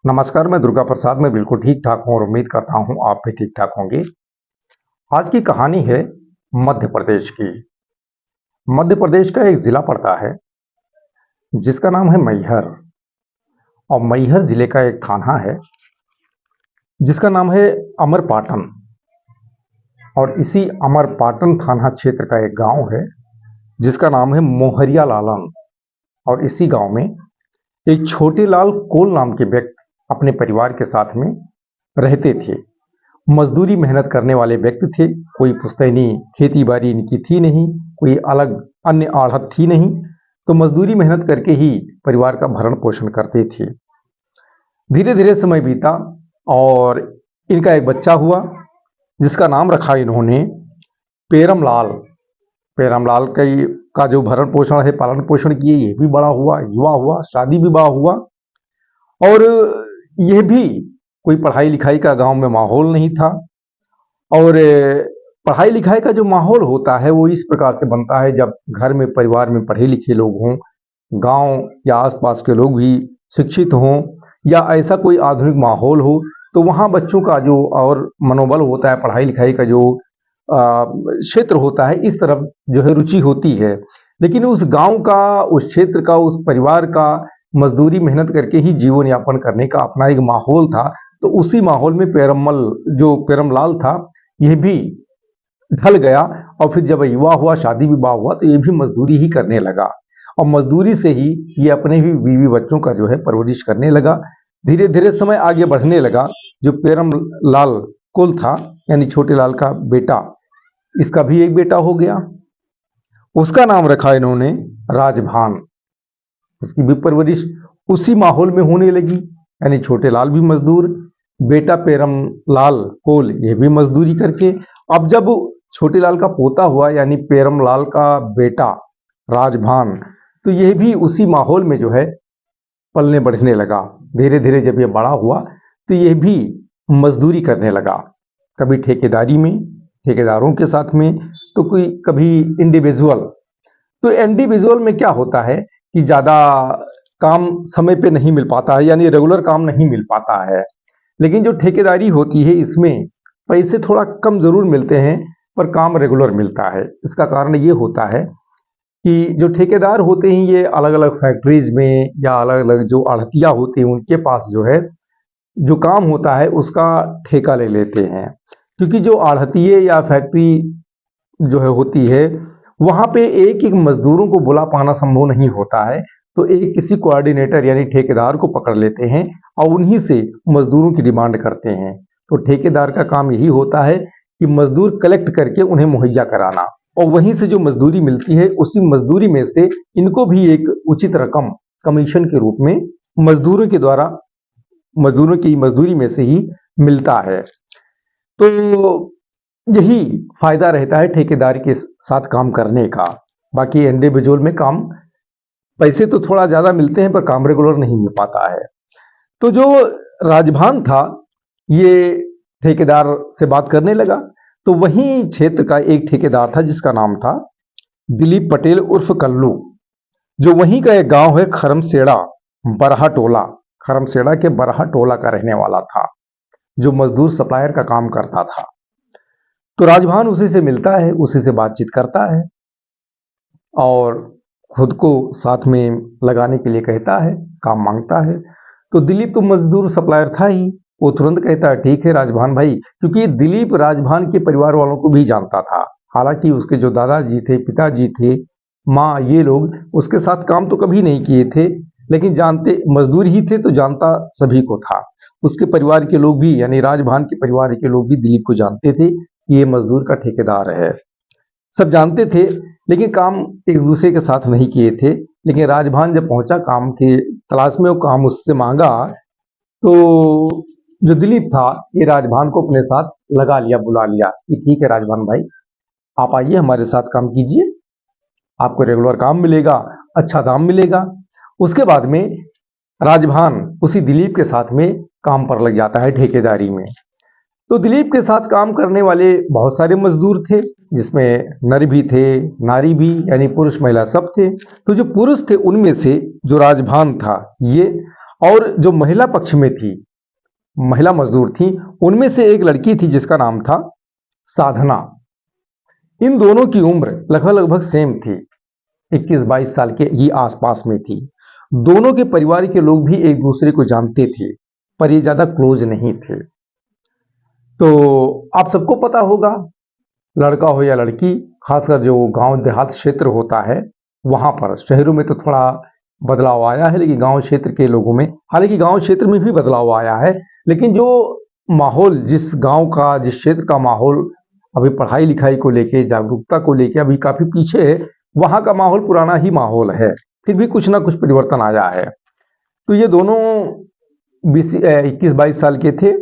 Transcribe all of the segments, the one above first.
नमस्कार, मैं दुर्गा प्रसाद। मैं बिल्कुल ठीक ठाक हूँ और उम्मीद करता हूँ आप भी ठीक ठाक होंगे। आज की कहानी है मध्य प्रदेश की। मध्य प्रदेश का एक जिला पड़ता है जिसका नाम है मैहर, और मैहर जिले का एक थाना है जिसका नाम है अमरपाटन। और इसी अमरपाटन थाना क्षेत्र का एक गांव है जिसका नाम है मोहरिया लालन। और इसी गांव में एक छोटे लाल कोल नाम के व्यक्ति अपने परिवार के साथ में रहते थे। मजदूरी मेहनत करने वाले व्यक्ति थे। कोई पुश्तैनी खेती बाड़ी इनकी थी नहीं, कोई अलग अन्य आढ़त थी नहीं, तो मजदूरी मेहनत करके ही परिवार का भरण पोषण करते थे। धीरे धीरे समय बीता और इनका एक बच्चा हुआ जिसका नाम रखा इन्होंने पेरमलाल। पेरमलाल का जो भरण पोषण है, पालन पोषण किए, ये भी बड़ा हुआ, युवा हुआ, शादी विवाह हुआ। और यह भी कोई पढ़ाई लिखाई का गांव में माहौल नहीं था। और पढ़ाई लिखाई का जो माहौल होता है वो इस प्रकार से बनता है जब घर में परिवार में पढ़े लिखे लोग हों, गांव या आसपास के लोग भी शिक्षित हों, या ऐसा कोई आधुनिक माहौल हो, तो वहाँ बच्चों का जो और मनोबल होता है, पढ़ाई लिखाई का जो क्षेत्र होता है, इस तरफ जो है रुचि होती है। लेकिन उस गांव का, उस क्षेत्र का, उस परिवार का मजदूरी मेहनत करके ही जीवन यापन करने का अपना एक माहौल था। तो उसी माहौल में पेरमलाल था, यह भी ढल गया। और फिर जब युवा हुआ, शादी विवाह हुआ, तो ये भी मजदूरी ही करने लगा। और मजदूरी से ही ये अपने भी बीवी बच्चों का जो है परवरिश करने लगा। धीरे धीरे समय आगे बढ़ने लगा। जो पेरमलाल कुल था, यानी छोटे लाल का बेटा, इसका भी एक बेटा हो गया। उसका नाम रखा इन्होंने राजभान। उसकी भी परवरिश उसी माहौल में होने लगी, यानी छोटे लाल भी मजदूर, बेटा पेरमलाल कोल ये भी मजदूरी करके। अब जब छोटे लाल का पोता हुआ, यानी पेरमलाल का बेटा राजभान, तो यह भी उसी माहौल में जो है पलने बढ़ने लगा। धीरे धीरे जब ये बड़ा हुआ तो यह भी मजदूरी करने लगा, कभी ठेकेदारी में, ठेकेदारों के साथ में, तो कोई कभी इंडिविजुअल। तो इंडिविजुअल में क्या होता है कि ज़्यादा काम समय पे नहीं मिल पाता है, यानी रेगुलर काम नहीं मिल पाता है। लेकिन जो ठेकेदारी होती है, इसमें पैसे थोड़ा कम जरूर मिलते हैं पर काम रेगुलर मिलता है। इसका कारण ये होता है कि जो ठेकेदार होते हैं ये अलग अलग फैक्ट्रीज में या अलग अलग जो आढ़तिया होते हैं उनके पास जो है जो काम होता है उसका ठेका ले लेते हैं। क्योंकि जो आढ़तिये या फैक्ट्री जो है होती है, वहाँ पे एक एक मजदूरों को बुला पाना संभव नहीं होता है। तो एक किसी कोऑर्डिनेटर यानी ठेकेदार को पकड़ लेते हैं और उन्हीं से मजदूरों की डिमांड करते हैं। तो ठेकेदार का काम यही होता है कि मजदूर कलेक्ट करके उन्हें मुहैया कराना, और वहीं से जो मजदूरी मिलती है उसी मजदूरी में से इनको भी एक उचित रकम कमीशन के रूप में मजदूरों के द्वारा, मजदूरों की मजदूरी में से ही मिलता है। तो यही फायदा रहता है ठेकेदार के साथ काम करने का। बाकी इंडिविजुअल में काम, पैसे तो थोड़ा ज्यादा मिलते हैं पर काम रेगुलर नहीं मिल पाता है। तो जो राजभान था ये ठेकेदार से बात करने लगा। तो वहीं क्षेत्र का एक ठेकेदार था जिसका नाम था दिलीप पटेल उर्फ कल्लू, जो वहीं का एक गांव है खरमसेड़ा, बरहा टोला। खरमसेड़ा के बरहा टोला का रहने वाला था, जो मजदूर सप्लायर का काम करता था। तो राजभान उसी से मिलता है, उसी से बातचीत करता है और खुद को साथ में लगाने के लिए कहता है, काम मांगता है। तो दिलीप तो मजदूर सप्लायर था ही, वो तुरंत कहता है ठीक है राजभान भाई, क्योंकि दिलीप राजभान के परिवार वालों को भी जानता था। हालांकि उसके जो दादाजी थे, पिताजी थे, माँ, ये लोग उसके साथ काम तो कभी नहीं किए थे, लेकिन जानते, मजदूर ही थे तो जानता सभी को था। उसके परिवार के लोग भी, यानी राजभान के परिवार के लोग भी दिलीप को जानते थे कि ये मजदूर का ठेकेदार है, सब जानते थे। लेकिन काम एक दूसरे के साथ नहीं किए थे। लेकिन राजभान जब पहुंचा काम के तलाश में, वो काम उससे मांगा, तो जो दिलीप था ये राजभान को अपने साथ लगा लिया, बुला लिया कि ठीक है राजभान भाई, आप आइए हमारे साथ काम कीजिए, आपको रेगुलर काम मिलेगा, अच्छा दाम मिलेगा। उसके बाद में राजभान उसी दिलीप के साथ में काम पर लग जाता है ठेकेदारी में। तो दिलीप के साथ काम करने वाले बहुत सारे मजदूर थे, जिसमें नर भी थे, नारी भी, यानी पुरुष महिला सब थे। तो जो पुरुष थे उनमें से जो राजभान था ये, और जो महिला पक्ष में थी, महिला मजदूर थी, उनमें से एक लड़की थी जिसका नाम था साधना। इन दोनों की उम्र लगभग लगभग सेम थी, 21-22 साल के ही आसपास में थी। दोनों के परिवार के लोग भी एक दूसरे को जानते थे, पर ये ज्यादा क्लोज नहीं थे। तो आप सबको पता होगा, लड़का हो या लड़की, खासकर जो गांव देहात क्षेत्र होता है वहां पर, शहरों में तो थोड़ा बदलाव आया है, लेकिन गांव क्षेत्र के लोगों में, हालांकि गांव क्षेत्र में भी बदलाव आया है, लेकिन जो माहौल, जिस गांव का, जिस क्षेत्र का माहौल अभी पढ़ाई लिखाई को लेके, जागरूकता को लेके अभी काफी पीछे है, वहां का माहौल पुराना ही माहौल है, फिर भी कुछ ना कुछ परिवर्तन आया है। तो ये दोनों 21-22 साल के थे।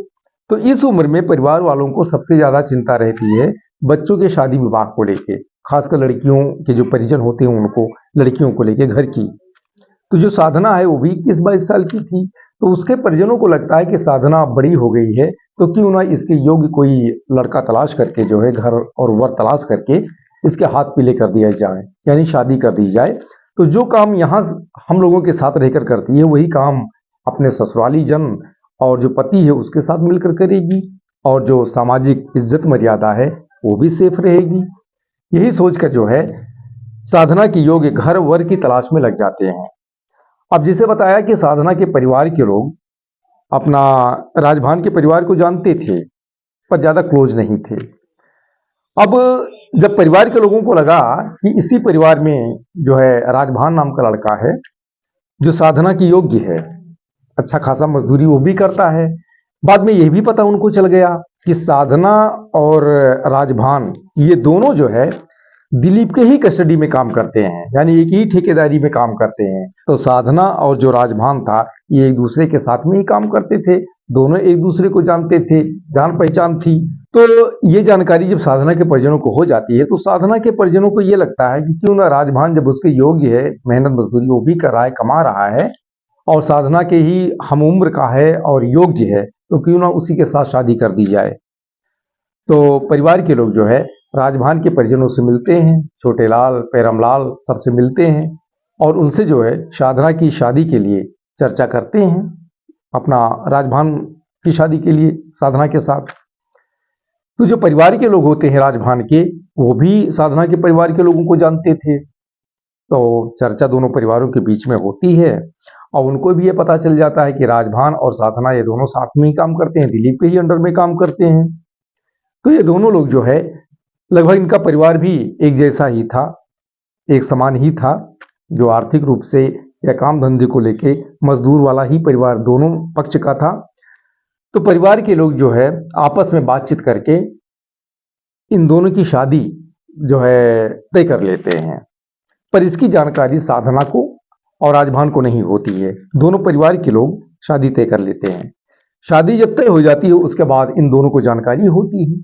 तो इस उम्र में परिवार वालों को सबसे ज्यादा चिंता रहती है बच्चों के शादी विवाह को लेके, खासकर लड़कियों के जो परिजन होते हैं उनको, लड़कियों को लेके घर की। तो जो साधना है वो भी 21-22 साल की थी, तो उसके परिजनों को लगता है कि साधना बड़ी हो गई है, तो क्यों ना इसके योग्य कोई लड़का तलाश करके जो है, घर और वर तलाश करके इसके हाथ पीले कर दिया जाए, यानी शादी कर दी जाए। तो जो काम यहाँ हम लोगों के साथ रहकर करती है, वही काम अपने ससुराली जन और जो पति है उसके साथ मिलकर करेगी, और जो सामाजिक इज्जत मर्यादा है वो भी सेफ रहेगी। यही सोचकर जो है साधना के योग्य घर वर की तलाश में लग जाते हैं। अब जिसे बताया कि साधना के परिवार के लोग अपना राजभान के परिवार को जानते थे, पर ज्यादा क्लोज नहीं थे। अब जब परिवार के लोगों को लगा कि इसी परिवार में जो है राजभान नाम का लड़का है जो साधना की योग्य है, अच्छा खासा मजदूरी वो भी करता है, बाद में यह भी पता उनको चल गया कि साधना और राजभान ये दोनों जो है दिलीप के ही कस्टडी में काम करते हैं, यानी एक ही ठेकेदारी में काम करते हैं। तो साधना और जो राजभान था ये एक दूसरे के साथ में ही काम करते थे, दोनों एक दूसरे को जानते थे, जान पहचान थी। तो ये जानकारी जब साधना के परिजनों को हो जाती है, तो साधना के परिजनों को ये लगता है कि क्यों ना राजभान जब उसके योग्य है, मेहनत मजदूरी वो भी कर रहा है, कमा रहा है, और साधना के ही हम उम्र का है और योग्य है, तो क्यों ना उसी के साथ शादी कर दी जाए। तो परिवार के लोग जो है राजभान के परिजनों से मिलते हैं, छोटे लाल, पैरमलाल सबसे मिलते हैं, और उनसे जो है साधना की शादी के लिए चर्चा करते हैं, अपना राजभान की शादी के लिए साधना के साथ। तो जो परिवार के लोग होते हैं राजभान के, वो भी साधना के परिवार के लोगों को जानते थे। तो चर्चा दोनों परिवारों के बीच में होती है, और उनको भी ये पता चल जाता है कि राजभान और साधना ये दोनों साथ में ही काम करते हैं, दिलीप के ही अंडर में काम करते हैं। तो ये दोनों लोग जो है लगभग, इनका परिवार भी एक जैसा ही था, एक समान ही था, जो आर्थिक रूप से या काम धंधे को लेके मजदूर वाला ही परिवार दोनों पक्ष का था। तो परिवार के लोग जो है आपस में बातचीत करके इन दोनों की शादी जो है तय कर लेते हैं, पर इसकी जानकारी साधना को और राजभान को नहीं होती है। दोनों परिवार के लोग शादी तय कर लेते हैं। शादी जब तय हो जाती है उसके बाद इन दोनों को जानकारी होती है।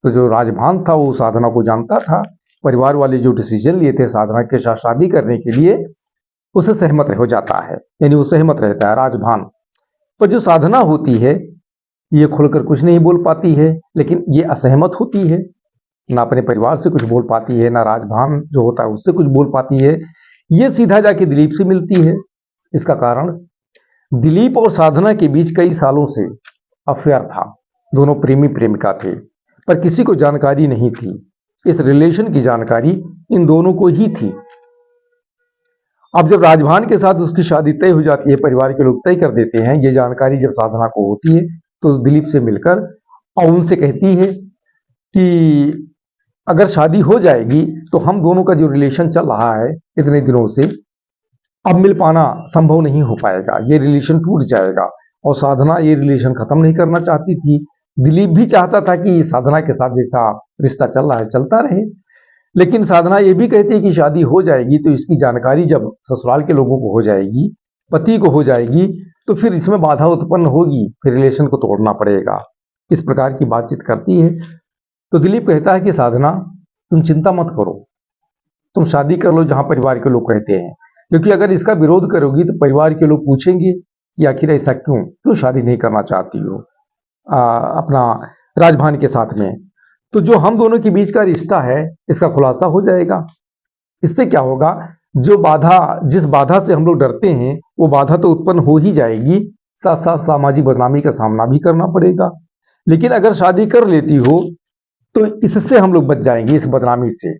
तो जो राजभान था वो साधना को जानता था, परिवार वाले जो डिसीजन लिए थे साधना के साथ शादी करने के लिए, उसे सहमत हो जाता है, यानी वो सहमत रहता है राजभान। पर जो साधना होती है ये खुलकर कुछ नहीं बोल पाती है, लेकिन ये असहमत होती है, ना अपने परिवार से कुछ बोल पाती है, ना राजभान जो होता है उससे कुछ बोल पाती है। ये सीधा जाके दिलीप से मिलती है। इसका कारण दिलीप और साधना के बीच कई सालों से अफेयर था, दोनों प्रेमी प्रेमिका थे, पर किसी को जानकारी नहीं थी। इस रिलेशन की जानकारी इन दोनों को ही थी। अब जब राजभान के साथ उसकी शादी तय हो जाती है, परिवार के लोग तय कर देते हैं, ये जानकारी जब साधना को होती है तो दिलीप से मिलकर और उनसे कहती है कि अगर शादी हो जाएगी तो हम दोनों का जो रिलेशन चल रहा है इतने दिनों से, अब मिल पाना संभव नहीं हो पाएगा, ये रिलेशन टूट जाएगा। और साधना ये रिलेशन खत्म नहीं करना चाहती थी, दिलीप भी चाहता था कि साधना के साथ जैसा रिश्ता चल रहा है चलता रहे, लेकिन साधना ये भी कहती है कि शादी हो जाएगी तो इसकी जानकारी जब ससुराल के लोगों को हो जाएगी, पति को हो जाएगी, तो फिर इसमें बाधा उत्पन्न होगी, फिर रिलेशन को तोड़ना पड़ेगा। इस प्रकार की बातचीत करती है। तो दिलीप कहता है कि साधना तुम चिंता मत करो, तुम शादी कर लो जहां परिवार के लोग कहते हैं, क्योंकि अगर इसका विरोध करोगी तो परिवार के लोग पूछेंगे कि आखिर ऐसा क्यों शादी नहीं करना चाहती हो अपना राजभान के साथ में। तो जो हम दोनों के बीच का रिश्ता है इसका खुलासा हो जाएगा। इससे क्या होगा, जो बाधा, जिस बाधा से हम लोग डरते हैं वो बाधा तो उत्पन्न हो ही जाएगी, साथ साथ सामाजिक बदनामी का सामना भी करना पड़ेगा। लेकिन अगर शादी कर लेती हो तो इससे हम लोग बच जाएंगे, इस बदनामी से,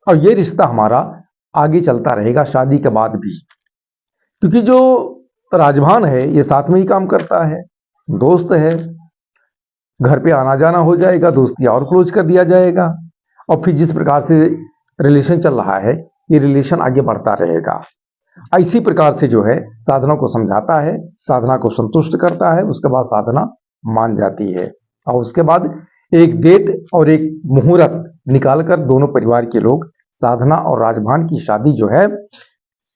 और ये रिश्ता हमारा आगे चलता रहेगा शादी के बाद भी। क्योंकि जो राजभान है ये साथ में ही काम करता है, दोस्त है, घर पे आना जाना हो जाएगा, दोस्ती और क्लोज कर दिया जाएगा, और फिर जिस प्रकार से रिलेशन चल रहा है ये रिलेशन आगे बढ़ता रहेगा। इसी प्रकार से जो है साधना को समझाता है, साधना को संतुष्ट करता है, उसके बाद साधना मान जाती है, और उसके बाद एक डेट और एक मुहूर्त निकालकर दोनों परिवार के लोग साधना और राजभान की शादी जो है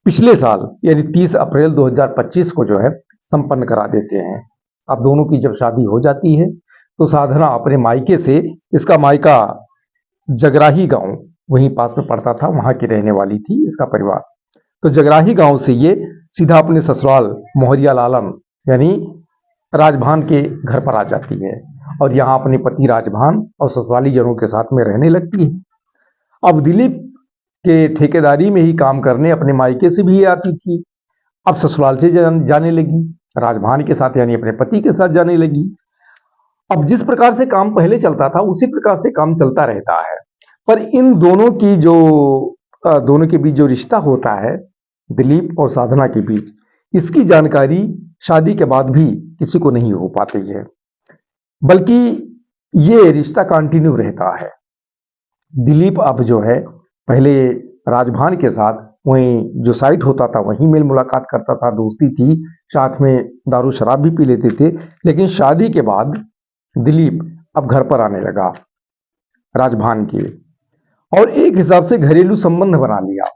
पिछले साल यानी 30 अप्रैल 2025 को जो है संपन्न करा देते हैं। अब दोनों की जब शादी हो जाती है तो साधना अपने मायके से, इसका मायका जगराही गांव वहीं पास में पड़ता था, वहां की रहने वाली थी इसका परिवार, तो जगराही गांव से ये सीधा अपने ससुराल मोहरिया लालन यानी राजभान के घर पर आ जाती है, और यहाँ अपने पति राजभान और ससुराली जनों के साथ में रहने लगती है। अब दिलीप के ठेकेदारी में ही काम करने अपने मायके से भी ये आती थी, अब ससुराल से जाने लगी, राजभान के साथ यानी अपने पति के साथ जाने लगी। अब जिस प्रकार से काम पहले चलता था उसी प्रकार से काम चलता रहता है, पर इन दोनों की जो दोनों के बीच जो रिश्ता होता है दिलीप और साधना के बीच, इसकी जानकारी शादी के बाद भी किसी को नहीं हो पाती है, बल्कि ये रिश्ता कंटिन्यू रहता है। दिलीप अब जो है पहले राजभान के साथ वहीं जो साइट होता था वहीं मेल मुलाकात करता था, दोस्ती थी, साथ में दारू शराब भी पी लेते थे, लेकिन शादी के बाद दिलीप अब घर पर आने लगा राजभान के, और एक हिसाब से घरेलू संबंध बना लिया।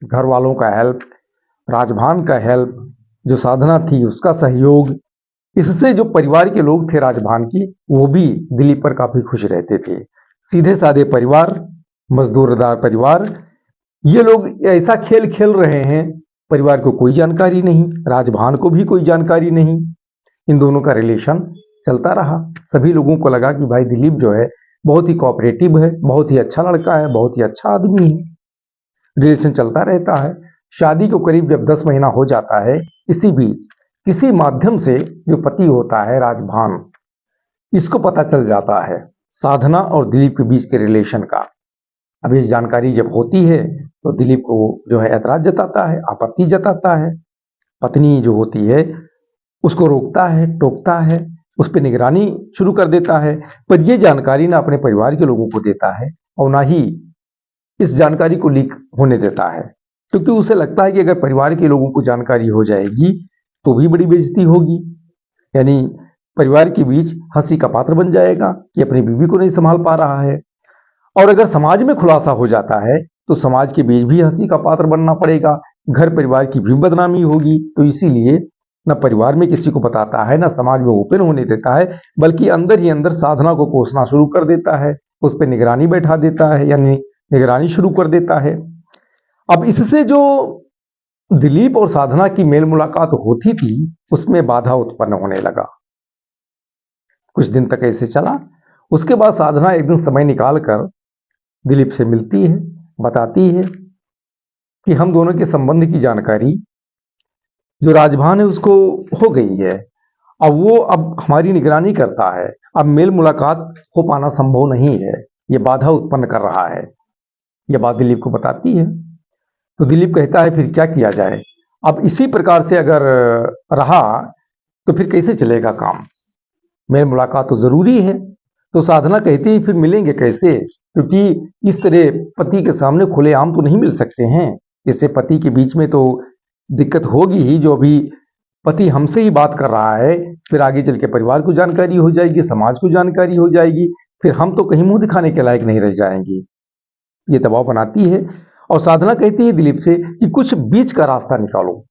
घर वालों का हेल्प, राजभान का हेल्प, जो साधना थी उसका सहयोग, इससे जो परिवार के लोग थे राजभान की वो भी दिलीप पर काफी खुश रहते थे। सीधे साधे परिवार, मजदूरदार परिवार, ये लोग ऐसा खेल खेल रहे हैं, परिवार को कोई जानकारी नहीं, राजभान को भी कोई जानकारी नहीं, इन दोनों का रिलेशन चलता रहा। सभी लोगों को लगा कि भाई दिलीप जो है बहुत ही कोऑपरेटिव है, बहुत ही अच्छा लड़का है, बहुत ही अच्छा आदमी है, रिलेशन चलता रहता है। शादी को करीब जब 10 महीना हो जाता है, इसी बीच किसी माध्यम से जो पति होता है राजभान, इसको पता चल जाता है साधना और दिलीप के बीच के रिलेशन का। अब ये जानकारी जब होती है तो दिलीप को जो है ऐतराज जताता है, आपत्ति जताता है, पत्नी जो होती है उसको रोकता है, टोकता है, उस पर निगरानी शुरू कर देता है, पर यह जानकारी ना अपने परिवार के लोगों को देता है और ना ही इस जानकारी को लीक होने देता है, क्योंकि उसे लगता है कि अगर परिवार के लोगों को जानकारी हो जाएगी तो भी बड़ी बेइज्जती होगी, यानी परिवार के बीच हंसी का पात्र बन जाएगा कि अपनी बीवी को नहीं संभाल पा रहा है, और अगर समाज में खुलासा हो जाता है तो समाज के बीच भी हंसी का पात्र बनना पड़ेगा, घर परिवार की भी बदनामी होगी। तो इसीलिए न परिवार में किसी को बताता है, न समाज में ओपन होने देता है, बल्कि अंदर ही अंदर साधना को कोसना शुरू कर देता है, उस पर निगरानी बैठा देता है, यानी निगरानी शुरू कर देता है। अब इससे जो दिलीप और साधना की मेल मुलाकात होती थी उसमें बाधा उत्पन्न होने लगा। कुछ दिन तक ऐसे चला, उसके बाद साधना एक दिन समय निकालकर दिलीप से मिलती है, बताती है कि हम दोनों के संबंध की जानकारी जो राजभान है उसको हो गई है, अब वो अब हमारी निगरानी करता है, अब मेल मुलाकात हो पाना संभव नहीं है, ये बाधा उत्पन्न कर रहा है। यह बात दिलीप को बताती है तो दिलीप कहता है फिर क्या किया जाए, अब इसी प्रकार से अगर रहा तो फिर कैसे चलेगा काम, मेल मुलाकात तो जरूरी है। तो साधना कहती है फिर मिलेंगे कैसे, क्योंकि इस तरह पति के सामने खुलेआम तो नहीं मिल सकते हैं, इससे पति के बीच में तो दिक्कत होगी ही। जो अभी पति हमसे ही बात कर रहा है फिर आगे चल के परिवार को जानकारी हो जाएगी, समाज को जानकारी हो जाएगी, फिर हम तो कहीं मुंह दिखाने के लायक नहीं रह जाएंगे, ये दबाव बनाती है। और साधना कहती है दिलीप से कि कुछ बीच का रास्ता निकालो,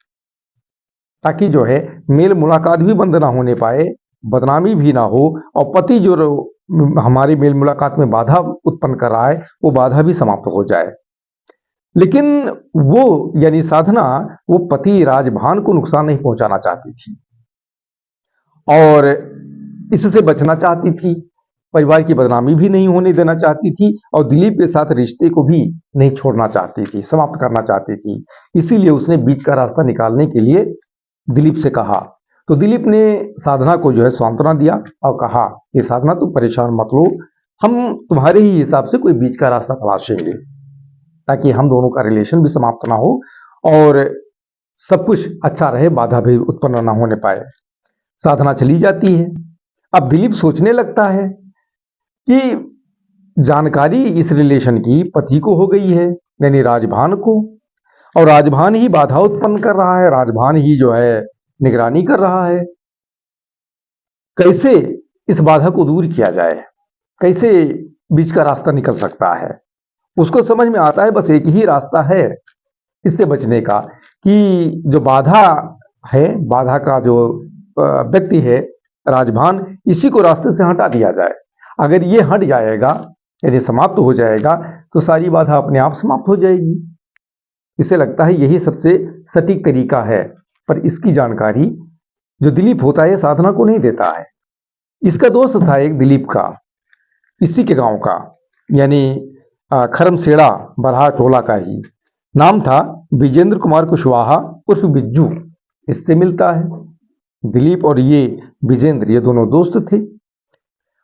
ताकि जो है मेल मुलाकात भी बंद ना होने पाए, बदनामी भी ना हो, और पति जो हमारी मेल मुलाकात में बाधा उत्पन्न कर रहा है वो बाधा भी समाप्त हो जाए। लेकिन वो यानी साधना वो पति राजभान को नुकसान नहीं पहुंचाना चाहती थी और इससे बचना चाहती थी, परिवार की बदनामी भी नहीं होने देना चाहती थी और दिलीप के साथ रिश्ते को भी नहीं छोड़ना चाहती थी, समाप्त करना चाहती थी। इसीलिए उसने बीच का रास्ता निकालने के लिए दिलीप से कहा। तो दिलीप ने साधना को जो है सांत्वना दिया और कहा कि साधना तुम परेशान मत लो, हम तुम्हारे ही हिसाब से कोई बीच का रास्ता तलाशेंगे ताकि हम दोनों का रिलेशन भी समाप्त ना हो और सब कुछ अच्छा रहे, बाधा भी उत्पन्न ना होने पाए। साधना चली जाती है। अब दिलीप सोचने लगता है कि जानकारी इस रिलेशन की पति को हो गई है, यानी राजभान को, और राजभान ही बाधा उत्पन्न कर रहा है, राजभान ही जो है निगरानी कर रहा है। कैसे इस बाधा को दूर किया जाए, कैसे बीच का रास्ता निकल सकता है? उसको समझ में आता है बस एक ही रास्ता है इससे बचने का, कि जो बाधा है, बाधा का जो व्यक्ति है राजभान, इसी को रास्ते से हटा दिया जाए। अगर ये हट जाएगा, यदि समाप्त हो जाएगा, तो सारी बाधा अपने आप समाप्त हो जाएगी। इसे लगता है यही सबसे सटीक तरीका है, पर इसकी जानकारी जो दिलीप होता है साधना को नहीं देता है। इसका दोस्त था एक दिलीप का, इसी के गांव का, यानी खरमसेड़ा बरहा टोला का ही। नाम था विजेंद्र कुमार कुशवाहा उर्फ बिज्जू। इससे मिलता है। दिलीप और ये विजेंद्र, ये दोनों दोस्त थे।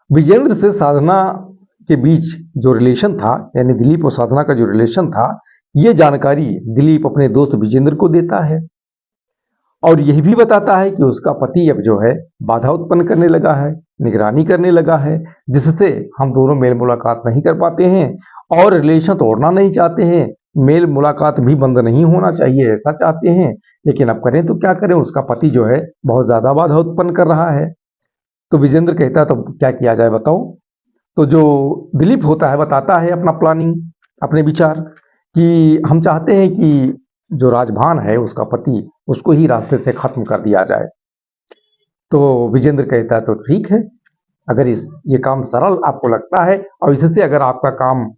विजेंद्र से साधना के बीच जो रिलेशन था, यानी दिलीप और साधना का जो रिलेशन था, ये जानकारी दिलीप अपने दोस्त विजेंद्र को देता है और यह भी बताता है कि उसका पति अब जो है बाधा उत्पन्न करने लगा है, निगरानी करने लगा है, जिससे हम दोनों मेल मुलाकात नहीं कर पाते हैं और रिलेशन तोड़ना नहीं चाहते हैं। मेल मुलाकात भी बंद नहीं होना चाहिए, ऐसा चाहते हैं, लेकिन अब करें तो क्या करें, उसका पति जो है बहुत ज्यादा बाधा उत्पन्न कर रहा है। तो विजेंद्र कहता है तो क्या किया जाए बताओ। तो जो दिलीप होता है बताता है अपना प्लानिंग, अपने विचार, कि हम चाहते हैं कि जो राजभान है उसका पति, उसको ही रास्ते से खत्म कर दिया जाए। तो विजेंद्र कहता है तो ठीक है, अगर ये काम सरल आपको लगता है और इससे अगर आपका काम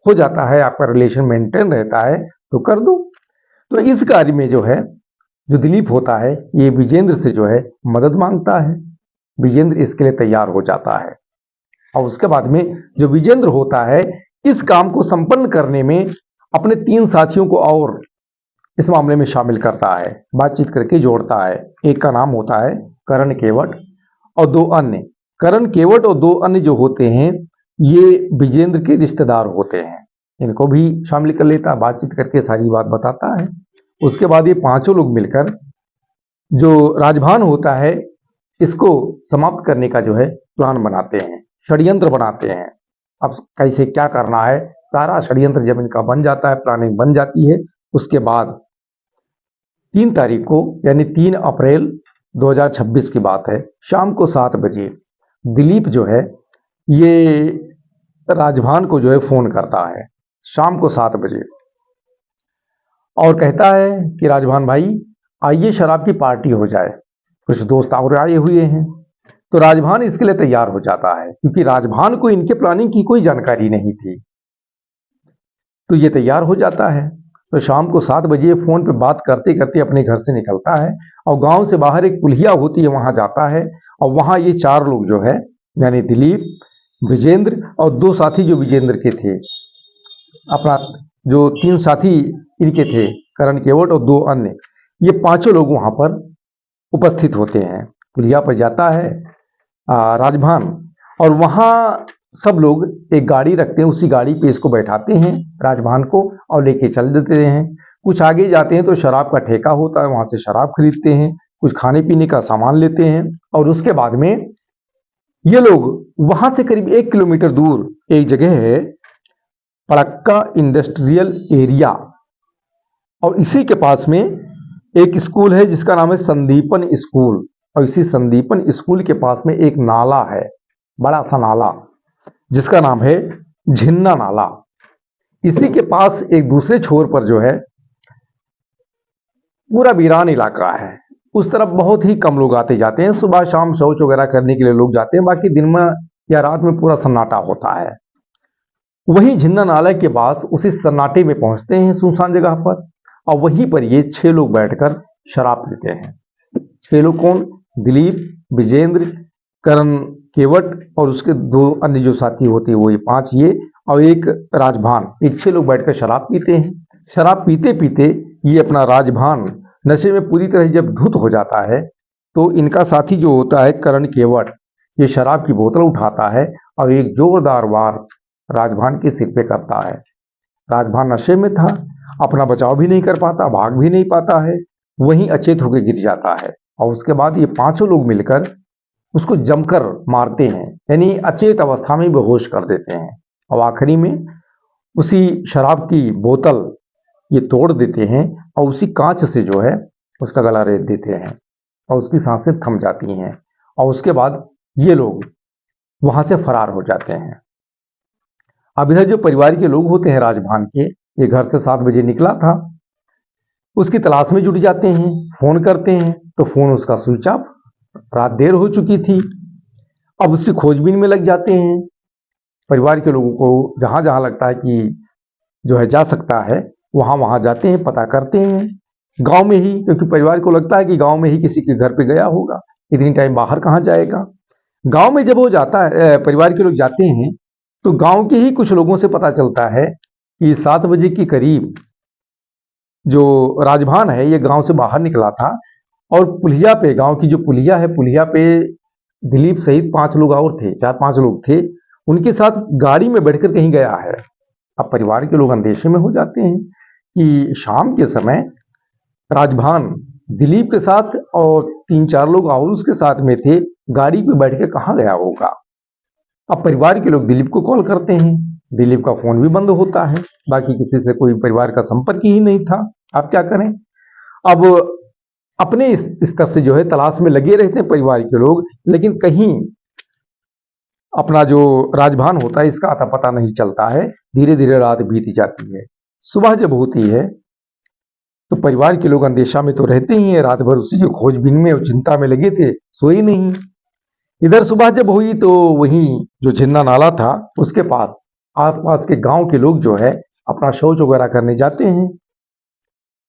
हो जाता है, आपका रिलेशन मेंटेन रहता है, तो कर दो। तो इस कार्य में जो है, जो दिलीप होता है ये विजेंद्र से जो है मदद मांगता है। विजेंद्र इसके लिए तैयार हो जाता है और उसके बाद में जो विजेंद्र होता है इस काम को संपन्न करने में अपने 3 साथियों को और इस मामले में शामिल करता है, बातचीत करके जोड़ता है। एक का नाम होता है करण केवट और 2 अन्य। करण केवट और 2 अन्य जो होते हैं ये विजेंद्र के रिश्तेदार होते हैं, इनको भी शामिल कर लेता, बातचीत करके सारी बात बताता है। उसके बाद ये 5 लोग मिलकर जो राजभान होता है इसको समाप्त करने का जो है प्लान बनाते हैं, षड्यंत्र बनाते हैं। अब कैसे क्या करना है, सारा षड्यंत्र जब इनका बन जाता है, प्लानिंग बन जाती है, उसके बाद 3 तारीख को यानी 3 अप्रैल 2026 की बात है, शाम को 7 बजे दिलीप जो है ये राजभान को जो है फोन करता है शाम को 7 बजे और कहता है कि राजभान भाई आइए शराब की पार्टी हो जाए, कुछ दोस्त और आए हुए हैं। तो राजभान इसके लिए तैयार हो जाता है क्योंकि राजभान को इनके प्लानिंग की कोई जानकारी नहीं थी। तो ये तैयार हो जाता है। तो शाम को 7 बजे फोन पे बात करते करते अपने घर से निकलता है और गांव से बाहर एक पुलिया होती है, वहां जाता है और वहां ये 4 लोग जो है, यानी दिलीप, विजेंद्र और 2 साथी जो विजेंद्र के थे, अपना जो 3 साथी इनके थे, करण केवट और 2 अन्य, ये 5 लोग वहां पर उपस्थित होते हैं। पुलिया पर जाता है राजभान और वहां सब लोग एक गाड़ी रखते हैं, उसी गाड़ी पे इसको बैठाते हैं राजभान को और लेके चल देते हैं। कुछ आगे जाते हैं तो शराब का ठेका होता है, वहां से शराब खरीदते हैं, कुछ खाने पीने का सामान लेते हैं और उसके बाद में ये लोग वहां से करीब 1 किलोमीटर दूर एक जगह है पड़क्का इंडस्ट्रियल एरिया और इसी के पास में एक स्कूल है जिसका नाम है संदीपन स्कूल और इसी संदीपन स्कूल के पास में एक नाला है, बड़ा सा नाला जिसका नाम है झिन्ना नाला। इसी के पास एक दूसरे छोर पर जो है पूरा वीरान इलाका है, उस तरफ बहुत ही कम लोग आते जाते हैं, सुबह शाम शौच वगैरह करने के लिए लोग जाते हैं, बाकी दिन में या रात में पूरा सन्नाटा होता है। वही झिन्ना नाला के पास उसी सन्नाटे में पहुंचते हैं सुनसान जगह पर और वहीं पर ये 6 लोग बैठकर शराब पीते हैं। 6 लोग कौन? दिलीप, विजेंद्र, करण केवट और उसके 2 अन्य जो साथी होते हैं वो ये 5 ये और एक राजभान, ये 6 लोग बैठकर शराब पीते हैं। शराब पीते-पीते ये अपना राजभान नशे में पूरी तरह जब धुत हो जाता है, तो इनका साथी जो होता है करण केवट, ये शराब की बोतल उठाता है और एक जोरदार वार राजभान के सिर पे करता है। राजभान नशे में था, अपना बचाव भी नहीं कर पाता, भाग भी नहीं पाता है, वहीं अचेत होकर गिर जाता है और उसके बाद ये पांचों लोग मिलकर उसको जमकर मारते हैं, यानी अचेत अवस्था में बेहोश कर देते हैं और आखिरी में उसी शराब की बोतल ये तोड़ देते हैं और उसी कांच से जो है उसका गला रेत देते हैं और उसकी सांसें थम जाती हैं और उसके बाद ये लोग वहां से फरार हो जाते हैं। अब इधर जो परिवार के लोग होते हैं राजभान के, ये घर से 7 बजे निकला था, उसकी तलाश में जुट जाते हैं, फोन करते हैं तो फोन उसका स्विच ऑफ, रात देर हो चुकी थी। अब उसकी खोजबीन में लग जाते हैं। परिवार के लोगों को जहां जहां लगता है कि जो है जा सकता है वहां वहां जाते हैं, पता करते हैं गांव में ही, क्योंकि परिवार को लगता है कि गांव में ही किसी के घर पे गया होगा, इतनी टाइम बाहर कहां जाएगा। गांव में जब वो जाता है, परिवार के लोग जाते हैं तो गांव के ही कुछ लोगों से पता चलता है कि 7 बजे के करीब जो राजभान है ये गांव से बाहर निकला था और पुलिया पे, गांव की जो पुलिया है, पुलिया पे दिलीप सहित 5 लोग और थे, 4-5 लोग थे, उनके साथ गाड़ी में बैठकर कहीं गया है। अब परिवार के लोग अंदेशे में हो जाते हैं कि शाम के समय राजभान दिलीप के साथ और 3-4 लोग और उसके साथ में थे, गाड़ी पे बैठ के कहाँ गया होगा। अब परिवार के लोग दिलीप को कॉल करते हैं, दिलीप का फोन भी बंद होता है, बाकी किसी से कोई परिवार का संपर्क ही नहीं था। अब क्या करें। अब अपने स्तर से जो है तलाश में लगे रहते हैं परिवार के लोग, लेकिन कहीं अपना जो राजभान होता है इसका आता पता नहीं चलता है। धीरे धीरे रात बीत जाती है, सुबह जब होती है तो परिवार के लोग अंदेशा में तो रहते ही हैं, रात भर उसी की खोजबीन में और चिंता में लगे थे, सोए नहीं। इधर सुबह जब हुई तो वहीं जो झिन्ना नाला था उसके पास आसपास के गांव के लोग जो है अपना शौच वगैरह करने जाते हैं,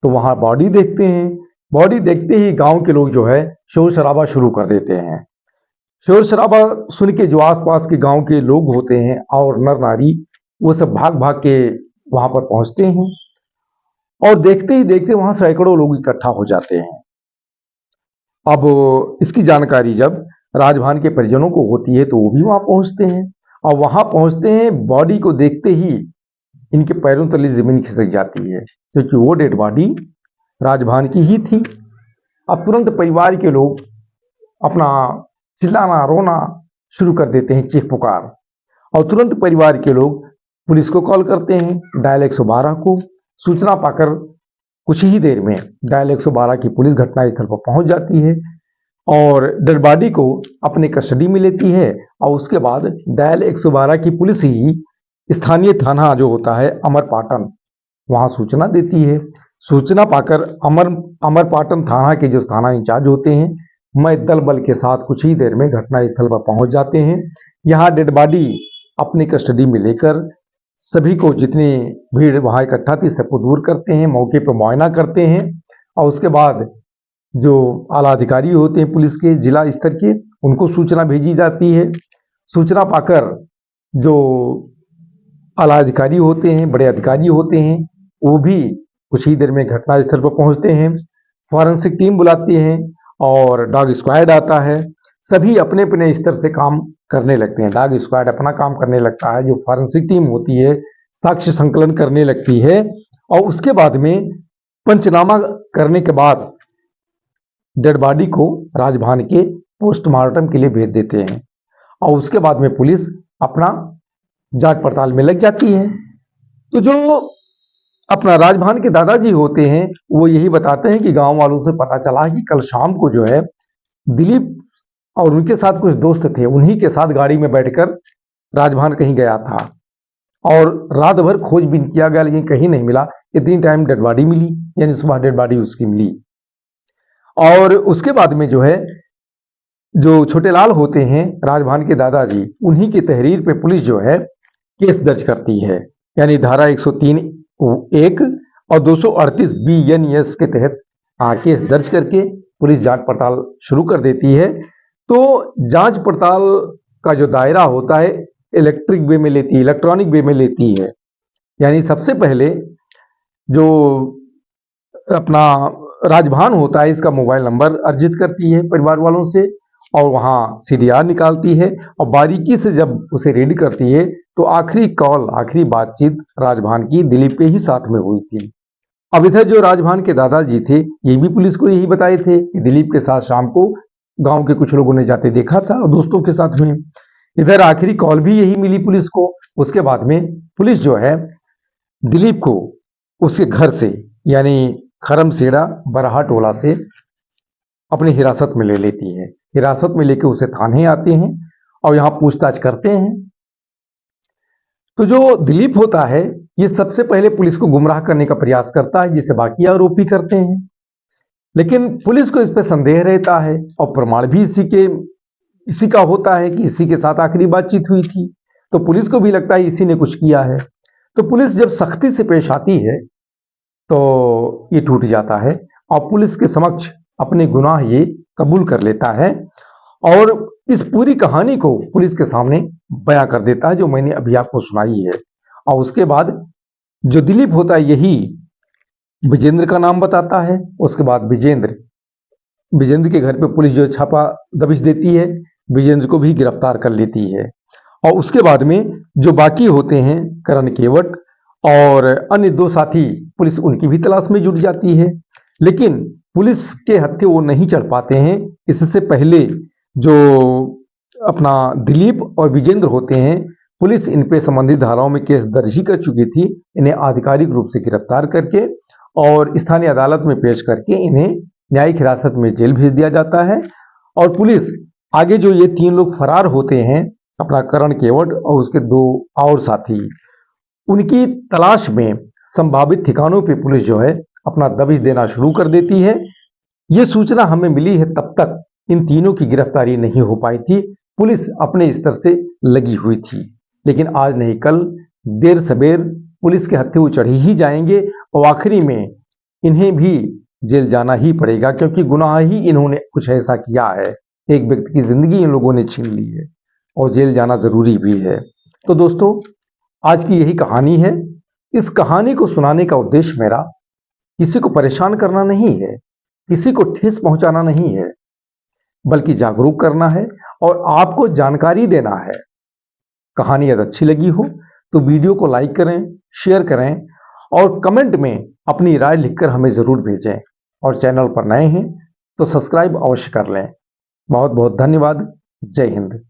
तो वहां बॉडी देखते हैं। बॉडी देखते ही गांव के लोग जो है शोर शराबा शुरू कर देते हैं। शोर शराबा सुन के जो आसपास के गांव के लोग होते हैं और नर नारी, वो सब भाग भाग के वहां पर पहुंचते हैं और देखते ही देखते वहां सैकड़ों लोग इकट्ठा हो जाते हैं। अब इसकी जानकारी जब राजभान के परिजनों को होती है तो वो भी वहां पहुंचते हैं और वहां पहुंचते हैं, बॉडी को देखते ही इनके पैरों तले जमीन खिसक जाती है, क्योंकि वो डेड बॉडी राजभान की ही थी। अब तुरंत परिवार के लोग अपना चिल्लाना रोना शुरू कर देते हैं, चीख पुकार, और तुरंत परिवार के लोग पुलिस को कॉल करते हैं, डायल 112 को। सूचना पाकर कुछ ही देर में डायल 112 की पुलिस घटनास्थल पर पहुंच जाती है और डेड बॉडी को अपने कस्टडी में लेती है और उसके बाद डायल 112 की पुलिस ही स्थानीय थाना जो होता है अमरपाटन, वहां सूचना देती है। सूचना पाकर अमरपाटन थाना के जो थाना इंचार्ज होते हैं, मैं दल बल के साथ कुछ ही देर में घटनास्थल पर पहुंच जाते हैं। यहाँ डेड बॉडी अपनी कस्टडी में लेकर सभी को, जितनी भीड़ वहां इकट्ठा थी सबको दूर करते हैं, मौके पर मुआयना करते हैं और उसके बाद जो आला अधिकारी होते हैं पुलिस के जिला स्तर के, उनको सूचना भेजी जाती है। सूचना पाकर जो आला अधिकारी होते हैं, बड़े अधिकारी होते हैं, वो भी कुछ ही देर में घटनास्थल पर पहुंचते हैं। फॉरेंसिक टीम बुलाती हैं और डॉग स्क्वाड आता है। सभी अपने अपने स्तर से काम करने लगते हैं। डॉग स्क्वाड अपना काम करने लगता है, जो फॉरेंसिक टीम होती है साक्ष्य संकलन करने लगती है और उसके बाद में पंचनामा करने के बाद डेड बॉडी को राजभान के पोस्टमार्टम के लिए भेज देते हैं और उसके बाद में पुलिस अपना जांच पड़ताल में लग जाती है। तो जो अपना राजभान के दादाजी होते हैं वो यही बताते हैं कि गांव वालों से पता चला कि कल शाम को जो है दिलीप और उनके साथ कुछ दोस्त थे, उन्हीं के साथ गाड़ी में बैठकर राजभान कहीं गया था और रात भर खोजबीन किया गया लेकिन कहीं नहीं मिला। इतनी टाइम डेड बॉडी मिली, यानी सुबह डेड बॉडी उसकी मिली। और उसके बाद में जो है जो छोटेलाल होते हैं राजभान के दादाजी, उन्हीं की तहरीर पे पुलिस जो है केस दर्ज करती है, यानी धारा 103(1) और 238 BNS के तहत केस दर्ज करके पुलिस जांच पड़ताल शुरू कर देती है। तो जांच पड़ताल का जो दायरा होता है इलेक्ट्रिक वे में लेती है, इलेक्ट्रॉनिक वे में लेती है। यानी सबसे पहले जो अपना राजभान होता है इसका मोबाइल नंबर अर्जित करती है परिवार वालों से और वहां सीडीआर निकालती है और बारीकी से जब उसे रेडी करती है तो आखिरी कॉल, आखिरी बातचीत राजभान की दिलीप के ही साथ में हुई थी। अब इधर जो राजभान के दादाजी थे ये भी पुलिस को यही बताए थे कि दिलीप के साथ शाम को गांव के कुछ लोगों ने जाते देखा था और दोस्तों के साथ में। इधर आखिरी कॉल भी यही मिली पुलिस को। उसके बाद में पुलिस जो है दिलीप को उसके घर से यानी खरमसेड़ा बरहा टोला से अपनी हिरासत में ले लेती है। हिरासत में लेके उसे थाने आते हैं और यहाँ पूछताछ करते हैं। तो जो दिलीप होता है ये सबसे पहले पुलिस को गुमराह करने का प्रयास करता है जिसे बाकी आरोपी करते हैं, लेकिन पुलिस को इस पर संदेह रहता है और प्रमाण भी इसी का होता है कि इसी के साथ आखिरी बातचीत हुई थी। तो पुलिस को भी लगता है इसी ने कुछ किया है। तो पुलिस जब सख्ती से पेश आती है तो ये टूट जाता है और पुलिस के समक्ष अपने गुनाह ये कबूल कर लेता है और इस पूरी कहानी को पुलिस के सामने बयां कर देता है जो मैंने अभी आपको सुनाई है। और उसके बाद जो दिलीप होता है यही विजेंद्र का नाम बताता है। उसके बाद विजेंद्र के घर पे पुलिस जो छापा दबिश देती है, विजेंद्र को भी गिरफ्तार कर लेती है। और उसके बाद में जो बाकी होते हैं करण केवट और अन्य दो साथी, पुलिस उनकी भी तलाश में जुट जाती है, लेकिन पुलिस के हत्थे वो नहीं चढ़ पाते हैं। इससे पहले जो अपना दिलीप और विजेंद्र होते हैं पुलिस इन पे संबंधित धाराओं में केस दर्ज ही कर चुकी थी। इन्हें आधिकारिक रूप से गिरफ्तार करके और स्थानीय अदालत में पेश करके इन्हें न्यायिक हिरासत में जेल भेज दिया जाता है। और पुलिस आगे जो ये 3 लोग फरार होते हैं, अपना करण केवट और उसके 2 और साथी, उनकी तलाश में संभावित ठिकानों पे पुलिस जो है अपना दबिश देना शुरू कर देती है। ये सूचना हमें मिली है तब तक इन तीनों की गिरफ्तारी नहीं हो पाई थी। पुलिस अपने स्तर से लगी हुई थी, लेकिन आज नहीं कल देर सबेर पुलिस के हत्थे वो चढ़ी ही जाएंगे और आखिरी में इन्हें भी जेल जाना ही पड़ेगा, क्योंकि गुनाह ही इन्होंने कुछ ऐसा किया है। एक व्यक्ति की जिंदगी इन लोगों ने छीन ली है और जेल जाना जरूरी भी है। तो दोस्तों आज की यही कहानी है। इस कहानी को सुनाने का उद्देश्य मेरा किसी को परेशान करना नहीं है, किसी को ठेस पहुंचाना नहीं है, बल्कि जागरूक करना है और आपको जानकारी देना है। कहानी अगर अच्छी लगी हो तो वीडियो को लाइक करें, शेयर करें और कमेंट में अपनी राय लिखकर हमें जरूर भेजें। और चैनल पर नए हैं तो सब्सक्राइब अवश्य कर लें। बहुत बहुत धन्यवाद। जय हिंद।